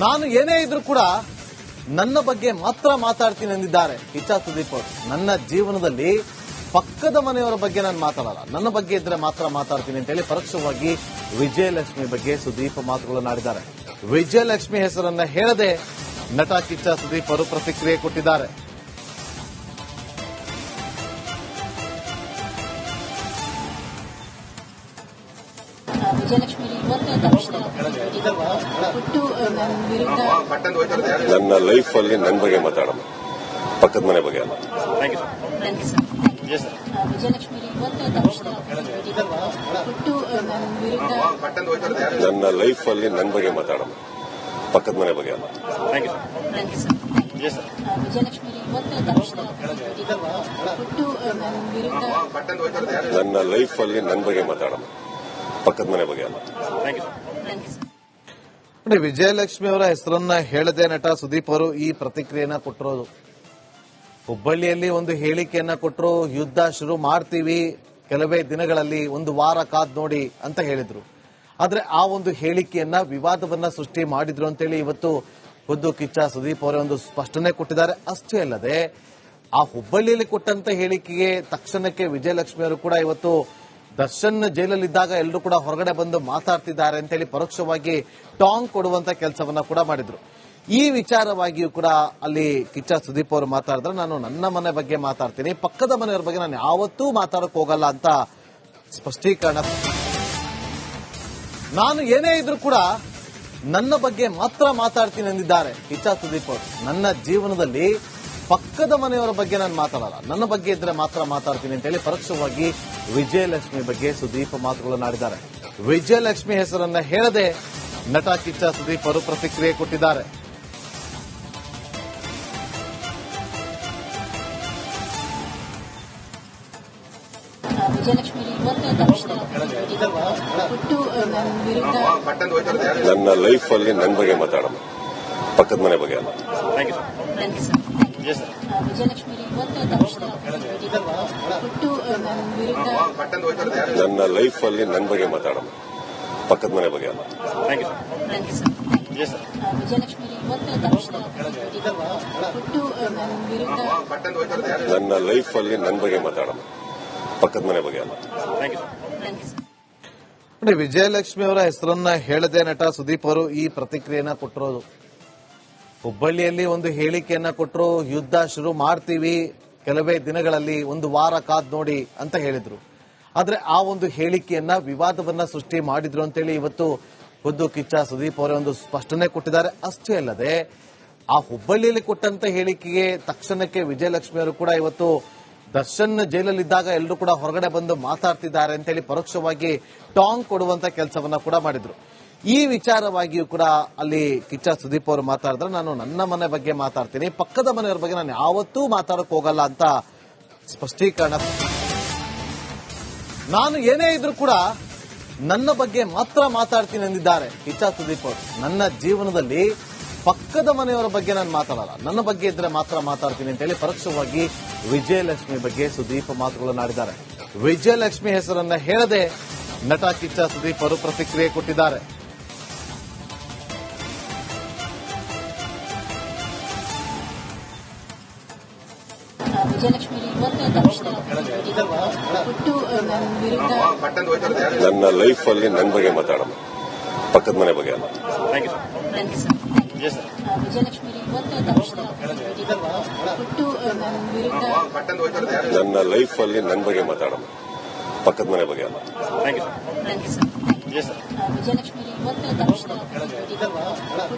ನಾನು ಏನೇ ಇದ್ರೂ ಕೂಡ ನನ್ನ ಬಗ್ಗೆ ಮಾತ್ರ ಮಾತಾಡ್ತೀನಿ ಎಂದಿದ್ದಾರೆ ಕಿಚ್ಚ ಸುದೀಪ್ ಅವರು. ನನ್ನ ಜೀವನದಲ್ಲಿ ಪಕ್ಕದ ಮನೆಯವರ ಬಗ್ಗೆ ನಾನು ಮಾತಾಡಲ್ಲ, ನನ್ನ ಬಗ್ಗೆ ಇದ್ರೆ ಮಾತ್ರ ಮಾತಾಡ್ತೀನಿ ಅಂತ ಹೇಳಿ ಪರೋಕ್ಷವಾಗಿ ವಿಜಯಲಕ್ಷ್ಮಿ ಬಗ್ಗೆ ಸುದೀಪ್ ಮಾತುಗಳನ್ನಾಡಿದ್ದಾರೆ. ವಿಜಯಲಕ್ಷ್ಮಿ ಹೆಸರನ್ನ ಹೇಳದೆ ನಟ ಕಿಚ್ಚ ಸುದೀಪ್ ಅವರು ಪ್ರತಿಕ್ರಿಯೆ ಕೊಟ್ಟಿದ್ದಾರೆ. ವಿಜಯಲಕ್ಷ್ಮಿ ನನ್ನ ಲೈಫ್ ಅಲ್ಲಿ ನನ್ನ ಬಗ್ಗೆ ಮಾತಾಡೋಣ, ಪಕ್ಕದ ಮನೆ ಬಗ್ಗೆ ಅಲ್ಲ. ವಿಜಯಲಕ್ಷ್ಮಿ ನನ್ನ ಲೈಫ್ ಅಲ್ಲಿ ನನ್ನ ಬಗ್ಗೆ ಮಾತಾಡೋಣ, ಪಕ್ಕದ ಮನೆ ಬಗ್ಗೆ ಅಲ್ಲ. ವಿಜಯಲಕ್ಷ್ಮಿ ನನ್ನ ಲೈಫ್ ಅಲ್ಲಿ ನನ್ನ ಬಗ್ಗೆ ಮಾತಾಡೋಣ, ಪಕ್ಕದ ಮನೆ ಬಗ್ಗೆ ಅಲ್ಲ. ನೋಡಿ, ವಿಜಯಲಕ್ಷ್ಮಿ ಅವರ ಹೆಸರನ್ನ ಹೇಳದೆ ನಟ ಸುದೀಪ್ ಅವರು ಈ ಪ್ರತಿಕ್ರಿಯೆಯನ್ನ ಕೊಟ್ಟಿರೋದು. ಹುಬ್ಬಳ್ಳಿಯಲ್ಲಿ ಒಂದು ಹೇಳಿಕೆಯನ್ನ ಕೊಟ್ಟರು, ಯುದ್ಧ ಶುರು ಮಾಡ್ತೀವಿ ಕೆಲವೇ ದಿನಗಳಲ್ಲಿ, ಒಂದು ವಾರ ಕಾದ್ ನೋಡಿ ಅಂತ ಹೇಳಿದ್ರು. ಆದ್ರೆ ಆ ಒಂದು ಹೇಳಿಕೆಯನ್ನ ವಿವಾದವನ್ನ ಸೃಷ್ಟಿ ಮಾಡಿದ್ರು ಅಂತೇಳಿ ಇವತ್ತು ಖುದ್ದು ಕಿಚ್ಚ ಸುದೀಪ್ ಅವರೇ ಒಂದು ಸ್ಪಷ್ಟನೆ ಕೊಟ್ಟಿದ್ದಾರೆ. ಅಷ್ಟೇ ಅಲ್ಲದೆ ಆ ಹುಬ್ಬಳ್ಳಿಯಲ್ಲಿ ಕೊಟ್ಟಂತ ಹೇಳಿಕೆಗೆ ತಕ್ಷಣಕ್ಕೆ ವಿಜಯಲಕ್ಷ್ಮಿ ಅವರು ಕೂಡ ಇವತ್ತು ದರ್ಶನ್ ಜೈಲಲ್ಲಿದ್ದಾಗ ಎಲ್ಲರೂ ಕೂಡ ಹೊರಗಡೆ ಬಂದು ಮಾತಾಡ್ತಿದ್ದಾರೆ ಅಂತೇಳಿ ಪರೋಕ್ಷವಾಗಿ ಟಾಂಗ್ ಕೊಡುವಂತ ಕೆಲಸವನ್ನ ಕೂಡ ಮಾಡಿದ್ರು. ಈ ವಿಚಾರವಾಗಿಯೂ ಕೂಡ ಅಲ್ಲಿ ಕಿಚ್ಚ ಸುದೀಪ್ ಅವರು ಮಾತಾಡಿದ್ರೆ, ನಾನು ನನ್ನ ಮನೆ ಬಗ್ಗೆ ಮಾತಾಡ್ತೀನಿ, ಪಕ್ಕದ ಮನೆಯವರ ಬಗ್ಗೆ ನಾನು ಯಾವತ್ತೂ ಮಾತಾಡಕ್ ಹೋಗಲ್ಲ ಅಂತ ಸ್ಪಷ್ಟೀಕರಣ. ನಾನು ಏನೇ ಇದ್ರೂ ಕೂಡ ನನ್ನ ಬಗ್ಗೆ ಮಾತ್ರ ಮಾತಾಡ್ತೀನಿ ಎಂದಿದ್ದಾರೆ ಕಿಚ್ಚ ಸುದೀಪ್ ಅವರು. ನನ್ನ ಜೀವನದಲ್ಲಿ ಪಕ್ಕದ ಮನೆಯವರ ಬಗ್ಗೆ ನಾನು ಮಾತಾಡಲ್ಲ, ನನ್ನ ಬಗ್ಗೆ ಇದ್ರೆ ಮಾತ್ರ ಮಾತಾಡ್ತೀನಿ ಅಂತ ಹೇಳಿ ಪರೋಕ್ಷವಾಗಿ ವಿಜಯಲಕ್ಷ್ಮಿ ಬಗ್ಗೆ ಸುದೀಪ್ ಮಾತುಗಳನ್ನಾಡಿದ್ದಾರೆ. ವಿಜಯಲಕ್ಷ್ಮಿ ಹೆಸರನ್ನ ಹೇಳದೆ ನಟ ಕಿಚ್ಚ ಸುದೀಪ್ ಅವರು ಪ್ರತಿಕ್ರಿಯೆ ಕೊಟ್ಟಿದ್ದಾರೆ. ವಿಜಯಲಕ್ಷ್ಮಿ ನನ್ನ ಲೈಫ್ ಅಲ್ಲಿ ನನ್ನ ಬಗ್ಗೆ ಮಾತಾಡೋಣ, ಪಕ್ಕದ ಮನೆ ಬಗ್ಗೆ ಅಲ್ಲ. ವಿಜಯಲಕ್ಷ್ಮಿ ನನ್ನ ಲೈಫ್ ಅಲ್ಲಿ ನನ್ನ ಬಗ್ಗೆ ಮಾತಾಡೋಣ, ಪಕ್ಕದ ಮನೆ ಬಗ್ಗೆ ಅಲ್ಲ. ವಿಜಯಲಕ್ಷ್ಮಿ ನನ್ನ ಲೈಫ್ ಅಲ್ಲಿ ನನ್ನ ಬಗ್ಗೆ ಮಾತಾಡೋಣ, ಪಕ್ಕದ ಮನೆ ಬಗ್ಗೆ ಅಲ್ಲ. ನೋಡಿ, ವಿಜಯಲಕ್ಷ್ಮಿ ಅವರ ಹೆಸರನ್ನ ಹೇಳದೆ ನಟ ಸುದೀಪ್ ಅವರು ಈ ಪ್ರತಿಕ್ರಿಯೆಯನ್ನ ಕೊಟ್ಟಿರೋದು. ಹುಬ್ಬಳ್ಳಿಯಲ್ಲಿ ಒಂದು ಹೇಳಿಕೆಯನ್ನ ಕೊಟ್ಟರು, ಯುದ್ಧ ಶುರು ಮಾಡ್ತೀವಿ ಕೆಲವೇ ದಿನಗಳಲ್ಲಿ, ಒಂದು ವಾರ ಕಾದ್ ನೋಡಿ ಅಂತ ಹೇಳಿದ್ರು. ಆದ್ರೆ ಆ ಒಂದು ಹೇಳಿಕೆಯನ್ನ ವಿವಾದವನ್ನ ಸೃಷ್ಟಿ ಮಾಡಿದ್ರು ಅಂತೇಳಿ ಇವತ್ತು ಖುದ್ದು ಕಿಚ್ಚ ಸುದೀಪ್ ಅವರೇ ಒಂದು ಸ್ಪಷ್ಟನೆ ಕೊಟ್ಟಿದ್ದಾರೆ. ಅಷ್ಟೇ ಅಲ್ಲದೆ ಆ ಹುಬ್ಬಳ್ಳಿಯಲ್ಲಿ ಕೊಟ್ಟಂತ ಹೇಳಿಕೆಗೆ ತಕ್ಷಣಕ್ಕೆ ವಿಜಯಲಕ್ಷ್ಮಿ ಅವರು ಕೂಡ ಇವತ್ತು ದರ್ಶನ್ ಜೈಲಲ್ಲಿದ್ದಾಗ ಎಲ್ಲರೂ ಕೂಡ ಹೊರಗಡೆ ಬಂದು ಮಾತಾಡ್ತಿದ್ದಾರೆ ಅಂತೇಳಿ ಪರೋಕ್ಷವಾಗಿ ಟಾಂಗ್ ಕೊಡುವಂತ ಕೆಲಸವನ್ನ ಕೂಡ ಮಾಡಿದ್ರು. ಈ ವಿಚಾರವಾಗಿಯೂ ಕೂಡ ಅಲ್ಲಿ ಕಿಚ್ಚ ಸುದೀಪ್ ಅವರು ಮಾತಾಡಿದ್ರೆ, ನಾನು ನನ್ನ ಮನೆ ಬಗ್ಗೆ ಮಾತಾಡ್ತೀನಿ, ಪಕ್ಕದ ಮನೆಯವರ ಬಗ್ಗೆ ನಾನು ಯಾವತ್ತೂ ಮಾತಾಡಕ್ ಹೋಗಲ್ಲ ಅಂತ ಸ್ಪಷ್ಟೀಕರಣ. ನಾನು ಏನೇ ಇದ್ರೂ ಕೂಡ ನನ್ನ ಬಗ್ಗೆ ಮಾತ್ರ ಮಾತಾಡ್ತೀನಿ ಎಂದಿದ್ದಾರೆ ಕಿಚ್ಚ ಸುದೀಪ್ ಅವರು. ನನ್ನ ಜೀವನದಲ್ಲಿ ಪಕ್ಕದ ಮನೆಯವರ ಬಗ್ಗೆ ನಾನು ಮಾತಾಡಲ್ಲ, ನನ್ನ ಬಗ್ಗೆ ಇದ್ರೆ ಮಾತ್ರ ಮಾತಾಡ್ತೀನಿ ಅಂತ ಹೇಳಿ ಪರೋಕ್ಷವಾಗಿ ವಿಜಯಲಕ್ಷ್ಮಿ ಬಗ್ಗೆ ಸುದೀಪ್ ಮಾತುಗಳನ್ನಾಡಿದ್ದಾರೆ. ವಿಜಯಲಕ್ಷ್ಮಿ ಹೆಸರನ್ನ ಹೇಳದೆ ನಟ ಕಿಚ್ಚ ಸುದೀಪ್ ಅವರು ಪ್ರತಿಕ್ರಿಯೆ ಕೊಟ್ಟಿದ್ದಾರೆ. ವಿಜಯಲಕ್ಷ್ಮಿ ನನ್ನ ಲೈಫ್ ಅಲ್ಲಿ ನನ್ನ ಬಗ್ಗೆ ಮಾತಾಡೋಣ, ಪಕ್ಕದ ಮನೆ ಬಗ್ಗೆ ಅಲ್ಲ. ವಿಜಯಲಕ್ಷ್ಮಿ ನನ್ನ ಲೈಫ್ ಅಲ್ಲಿ ನನ್ನ ಬಗ್ಗೆ ಮಾತಾಡೋಣ, ಪಕ್ಕದ ಮನೆ ಬಗ್ಗೆ ಅಲ್ಲ. ವಿಜಯಲಕ್ಷ್ಮಿ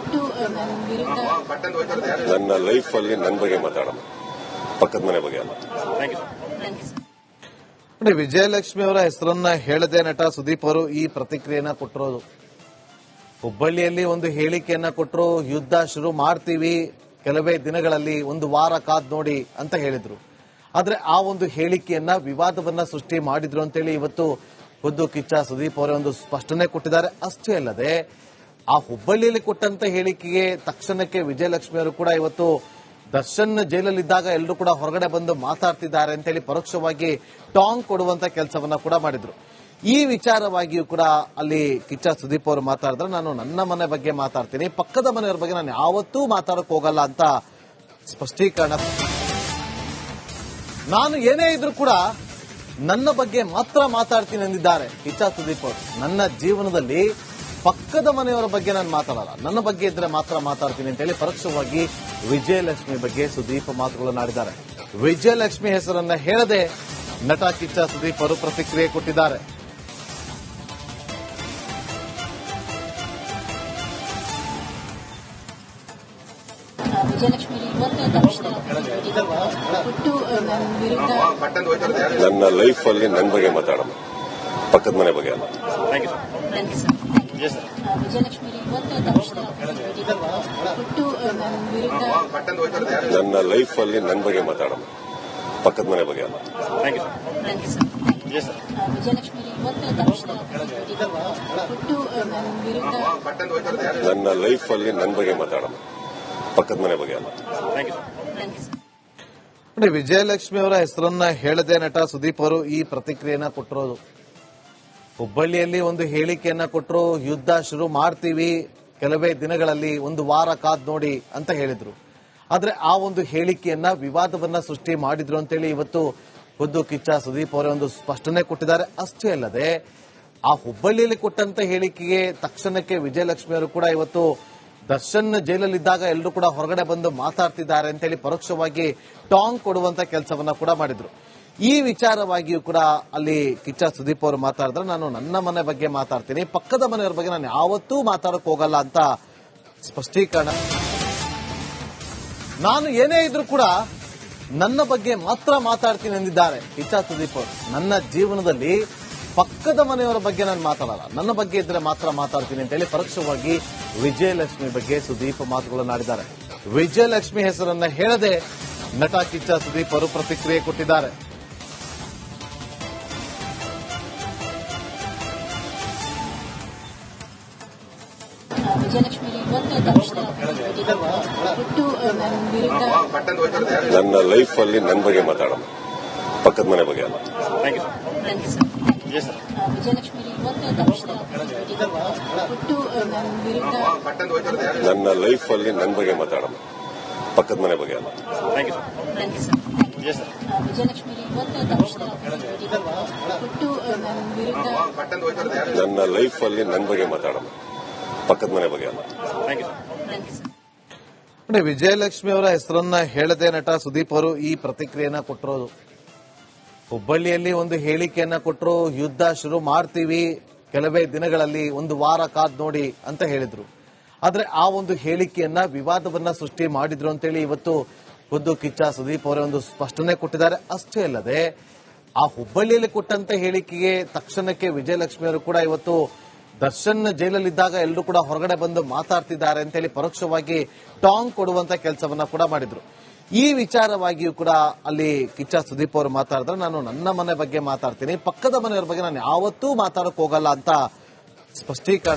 ನನ್ನ ಲೈಫ್ ಅಲ್ಲಿ ನನ್ನ ಬಗ್ಗೆ ಮಾತಾಡೋಣ, ಪಕ್ಕದ ಮನೆ ಬಗ್ಗೆ ಅಲ್ಲ. ನೋಡಿ, ವಿಜಯಲಕ್ಷ್ಮಿ ಅವರ ಹೆಸರನ್ನ ಹೇಳದೆ ನಟ ಸುದೀಪ್ ಅವರು ಈ ಪ್ರತಿಕ್ರಿಯೆಯನ್ನ ಕೊಟ್ಟಿರೋದು. ಹುಬ್ಬಳ್ಳಿಯಲ್ಲಿ ಒಂದು ಹೇಳಿಕೆಯನ್ನ ಕೊಟ್ಟರು, ಯುದ್ಧ ಶುರು ಮಾಡ್ತೀವಿ ಕೆಲವೇ ದಿನಗಳಲ್ಲಿ, ಒಂದು ವಾರ ಕಾದ್ ನೋಡಿ ಅಂತ ಹೇಳಿದ್ರು. ಆದ್ರೆ ಆ ಒಂದು ಹೇಳಿಕೆಯನ್ನ ವಿವಾದವನ್ನ ಸೃಷ್ಟಿ ಮಾಡಿದ್ರು ಅಂತೇಳಿ ಇವತ್ತು ಖುದ್ದು ಕಿಚ್ಚ ಸುದೀಪ್ ಅವರೇ ಒಂದು ಸ್ಪಷ್ಟನೆ ಕೊಟ್ಟಿದ್ದಾರೆ. ಅಷ್ಟೇ ಅಲ್ಲದೆ ಆ ಹುಬ್ಬಳ್ಳಿಯಲ್ಲಿ ಕೊಟ್ಟಂತ ಹೇಳಿಕೆಗೆ ತಕ್ಷಣಕ್ಕೆ ವಿಜಯಲಕ್ಷ್ಮಿ ಅವರು ಕೂಡ ಇವತ್ತು ದರ್ಶನ್ ಜೈಲಲ್ಲಿದ್ದಾಗ ಎಲ್ಲರೂ ಕೂಡ ಹೊರಗಡೆ ಬಂದು ಮಾತಾಡ್ತಿದ್ದಾರೆ ಅಂತೇಳಿ ಪರೋಕ್ಷವಾಗಿ ಟಾಂಗ್ ಕೊಡುವಂತ ಕೆಲಸವನ್ನ ಕೂಡ ಮಾಡಿದ್ರು. ಈ ವಿಚಾರವಾಗಿಯೂ ಕೂಡ ಅಲ್ಲಿ ಕಿಚ್ಚ ಸುದೀಪ್ ಅವರು ಮಾತಾಡಿದ್ರೆ, ನಾನು ನನ್ನ ಮನೆ ಬಗ್ಗೆ ಮಾತಾಡ್ತೀನಿ, ಪಕ್ಕದ ಮನೆಯವರ ಬಗ್ಗೆ ನಾನು ಯಾವತ್ತೂ ಮಾತಾಡಕ್ ಹೋಗಲ್ಲ ಅಂತ ಸ್ಪಷ್ಟೀಕರಣ. ನಾನು ಏನೇ ಇದ್ರೂ ಕೂಡ ನನ್ನ ಬಗ್ಗೆ ಮಾತ್ರ ಮಾತಾಡ್ತೀನಿ ಎಂದಿದ್ದಾರೆ ಕಿಚ್ಚ ಸುದೀಪ್ ಅವರು. ನನ್ನ ಜೀವನದಲ್ಲಿ ಪಕ್ಕದ ಮನೆಯವರ ಬಗ್ಗೆ ನಾನು ಮಾತಾಡಲ್ಲ, ನನ್ನ ಬಗ್ಗೆ ಇದ್ರೆ ಮಾತ್ರ ಮಾತಾಡ್ತೀನಿ ಅಂತ ಹೇಳಿ ಪರೋಕ್ಷವಾಗಿ ವಿಜಯಲಕ್ಷ್ಮಿ ಬಗ್ಗೆ ಸುದೀಪ್ ಮಾತುಗಳನ್ನಾಡಿದ್ದಾರೆ. ವಿಜಯಲಕ್ಷ್ಮಿ ಹೆಸರನ್ನ ಹೇಳದೆ ನಟ ಕಿಚ್ಚ ಸುದೀಪ್ ಅವರು ಪ್ರತಿಕ್ರಿಯೆ ಕೊಟ್ಟಿದ್ದಾರೆ. ವಿಜಯಲಕ್ಷ್ಮಿ ಇವತ್ತು ತಕ್ಷಣ ಹುಟ್ಟು ನನ್ನ ವಿರುದ್ಧ ನನ್ನ ಲೈಫ್ ಅಲ್ಲಿ ನನ್ನ ಬಗ್ಗೆ ಮಾತಾಡೋಣ, ಪಕ್ಕದ ಮನೆ ಬಗ್ಗೆ ಅಲ್ಲ. ವಿಜಯಲಕ್ಷ್ಮಿ ಇವತ್ತು ತಕ್ಷಣ ಹುಟ್ಟು ನನ್ನ ವಿರುದ್ಧ ನನ್ನ ಲೈಫ್ ಅಲ್ಲಿ ನನ್ನ ಬಗ್ಗೆ ಮಾತಾಡೋಣ, ಪಕ್ಕದ ಮನೆ ಬಗ್ಗೆ ಅಲ್ಲ. ವಿಜಯಲಕ್ಷ್ಮಿ ಇವತ್ತು ತಕ್ಷಣ ಹುಟ್ಟು ನನ್ನ ವಿರುದ್ಧ ನನ್ನ ಲೈಫ್ ಅಲ್ಲಿ ನನ್ನ ಬಗ್ಗೆ ಮಾತಾಡೋಣ, ಪಕ್ಕದ ಮನೆ ಬಗ್ಗೆ ಅಲ್ಲ. ನೋಡಿ, ವಿಜಯಲಕ್ಷ್ಮಿ ಅವರ ಹೆಸರನ್ನ ಹೇಳದೆ ನಟ ಸುದೀಪ್ ಅವರು ಈ ಪ್ರತಿಕ್ರಿಯೆಯನ್ನ ಕೊಟ್ಟಿರೋದು. ಹುಬ್ಬಳ್ಳಿಯಲ್ಲಿ ಒಂದು ಹೇಳಿಕೆಯನ್ನ ಕೊಟ್ಟರು, ಯುದ್ಧ ಶುರು ಮಾಡ್ತೀವಿ ಕೆಲವೇ ದಿನಗಳಲ್ಲಿ, ಒಂದು ವಾರ ಕಾದ್ ನೋಡಿ ಅಂತ ಹೇಳಿದ್ರು. ಆದ್ರೆ ಆ ಒಂದು ಹೇಳಿಕೆಯನ್ನ ವಿವಾದವನ್ನ ಸೃಷ್ಟಿ ಮಾಡಿದ್ರು ಅಂತೇಳಿ ಇವತ್ತು ಖುದ್ದು ಕಿಚ್ಚ ಸುದೀಪ್ ಅವರೇ ಒಂದು ಸ್ಪಷ್ಟನೆ ಕೊಟ್ಟಿದ್ದಾರೆ. ಅಷ್ಟೇ ಅಲ್ಲದೆ ಆ ಹುಬ್ಬಳ್ಳಿಯಲ್ಲಿ ಕೊಟ್ಟಂತ ಹೇಳಿಕೆಗೆ ತಕ್ಷಣಕ್ಕೆ ವಿಜಯಲಕ್ಷ್ಮಿ ಅವರು ಕೂಡ ಇವತ್ತು ದರ್ಶನ್ ಜೈಲಲ್ಲಿದ್ದಾಗ ಎಲ್ಲರೂ ಕೂಡ ಹೊರಗಡೆ ಬಂದು ಮಾತಾಡ್ತಿದ್ದಾರೆ ಅಂತೇಳಿ ಪರೋಕ್ಷವಾಗಿ ಟಾಂಗ್ ಕೊಡುವಂತ ಕೆಲಸವನ್ನ ಕೂಡ ಮಾಡಿದ್ರು. ಈ ವಿಚಾರವಾಗಿಯೂ ಕೂಡ ಅಲ್ಲಿ ಕಿಚ್ಚ ಸುದೀಪ್ ಅವರು ಮಾತಾಡಿದ್ರೆ, ನಾನು ನನ್ನ ಮನೆ ಬಗ್ಗೆ ಮಾತಾಡ್ತೀನಿ, ಪಕ್ಕದ ಮನೆಯವರ ಬಗ್ಗೆ ನಾನು ಯಾವತ್ತೂ ಮಾತಾಡಕ್ ಹೋಗಲ್ಲ ಅಂತ ಸ್ಪಷ್ಟೀಕರಣ. ನಾನು ಏನೇ ಇದ್ರೂ ಕೂಡ ನನ್ನ ಬಗ್ಗೆ ಮಾತ್ರ ಮಾತಾಡ್ತೀನಿ ಎಂದಿದ್ದಾರೆ ಕಿಚ್ಚ ಸುದೀಪ್ ಅವರು. ನನ್ನ ಜೀವನದಲ್ಲಿ ಪಕ್ಕದ ಮನೆಯವರ ಬಗ್ಗೆ ನಾನು ಮಾತಾಡಲ್ಲ, ನನ್ನ ಬಗ್ಗೆ ಇದ್ರೆ ಮಾತ್ರ ಮಾತಾಡ್ತೀನಿ ಅಂತ ಹೇಳಿ ಪರೋಕ್ಷವಾಗಿ ವಿಜಯಲಕ್ಷ್ಮಿ ಬಗ್ಗೆ ಸುದೀಪ್ ಮಾತುಗಳನ್ನಾಡಿದ್ದಾರೆ. ವಿಜಯಲಕ್ಷ್ಮಿ ಹೆಸರನ್ನ ಹೇಳದೆ ನಟ ಕಿಚ್ಚ ಸುದೀಪ್ ಅವರು ಪ್ರತಿಕ್ರಿಯೆ ಕೊಟ್ಟಿದ್ದಾರೆ. ವಿಜಯಲಕ್ಷ್ಮಿ ಇವತ್ತು ತಕ್ಷಣ ಹುಟ್ಟು ನನ್ನ ವಿರುದ್ಧ ನನ್ನ ಲೈಫ್ ಅಲ್ಲಿ ನನ್ನ ಬಗ್ಗೆ ಮಾತಾಡೋಣ, ಪಕ್ಕದ ಮನೆ ಬಗ್ಗೆ ಅಲ್ಲ. ವಿಜಯಲಕ್ಷ್ಮಿ ಇವತ್ತು ತಕ್ಷಣ ಹುಟ್ಟು ನನ್ನ ವಿರುದ್ಧ ನನ್ನ ಲೈಫ್ ಅಲ್ಲಿ ನನ್ನ ಬಗ್ಗೆ ಮಾತಾಡೋಣ, ಪಕ್ಕದ ಮನೆ ಬಗ್ಗೆ ಅಲ್ಲ. ವಿಜಯಲಕ್ಷ್ಮಿ ಇವತ್ತು ತಕ್ಷಣ ಹುಟ್ಟು ನನ್ನ ವಿರುದ್ಧ ನನ್ನ ಲೈಫ್ ಅಲ್ಲಿ ನನ್ನ ಬಗ್ಗೆ ಮಾತಾಡೋಣ, ಪಕ್ಕದ ಮನೆ ಬಗ್ಗೆ ಅಲ್ಲ. ನೋಡಿ, ವಿಜಯಲಕ್ಷ್ಮಿ ಅವರ ಹೆಸರನ್ನ ಹೇಳದೆ ನಟ ಸುದೀಪ್ ಅವರು ಈ ಪ್ರತಿಕ್ರಿಯೆಯನ್ನ ಕೊಟ್ಟಿರೋದು. ಹುಬ್ಬಳ್ಳಿಯಲ್ಲಿ ಒಂದು ಹೇಳಿಕೆಯನ್ನ ಕೊಟ್ಟರು, ಯುದ್ಧ ಶುರು ಮಾಡ್ತೀವಿ ಕೆಲವೇ ದಿನಗಳಲ್ಲಿ, ಒಂದು ವಾರ ಕಾದ್ ನೋಡಿ ಅಂತ ಹೇಳಿದ್ರು. ಆದ್ರೆ ಆ ಒಂದು ಹೇಳಿಕೆಯನ್ನ ವಿವಾದವನ್ನ ಸೃಷ್ಟಿ ಮಾಡಿದ್ರು ಅಂತೇಳಿ ಇವತ್ತು ಖುದ್ದು ಕಿಚ್ಚ ಸುದೀಪ್ ಅವರೇ ಒಂದು ಸ್ಪಷ್ಟನೆ ಕೊಟ್ಟಿದ್ದಾರೆ. ಅಷ್ಟೇ ಅಲ್ಲದೆ ಆ ಹುಬ್ಬಳ್ಳಿಯಲ್ಲಿ ಕೊಟ್ಟಂತ ಹೇಳಿಕೆಗೆ ತಕ್ಷಣಕ್ಕೆ ವಿಜಯಲಕ್ಷ್ಮಿ ಅವರು ಕೂಡ ಇವತ್ತು ದರ್ಶನ್ ಜೈಲಲ್ಲಿದ್ದಾಗ ಎಲ್ಲರೂ ಕೂಡ ಹೊರಗಡೆ ಬಂದು ಮಾತಾಡ್ತಿದ್ದಾರೆ ಅಂತೇಳಿ ಪರೋಕ್ಷವಾಗಿ ಟಾಂಗ್ ಕೊಡುವಂತ ಕೆಲಸವನ್ನ ಕೂಡ ಮಾಡಿದ್ರು. ಈ ವಿಚಾರವಾಗಿಯೂ ಕೂಡ ಅಲ್ಲಿ ಕಿಚ್ಚ ಸುದೀಪ್ ಅವರು ಮಾತಾಡಿದ್ರೆ, ನಾನು ನನ್ನ ಮನೆ ಬಗ್ಗೆ ಮಾತಾಡ್ತೀನಿ, ಪಕ್ಕದ ಮನೆಯವರ ಬಗ್ಗೆ ನಾನು ಯಾವತ್ತೂ ಮಾತಾಡಕ್ ಹೋಗಲ್ಲ ಅಂತ ಸ್ಪಷ್ಟೀಕರಣ.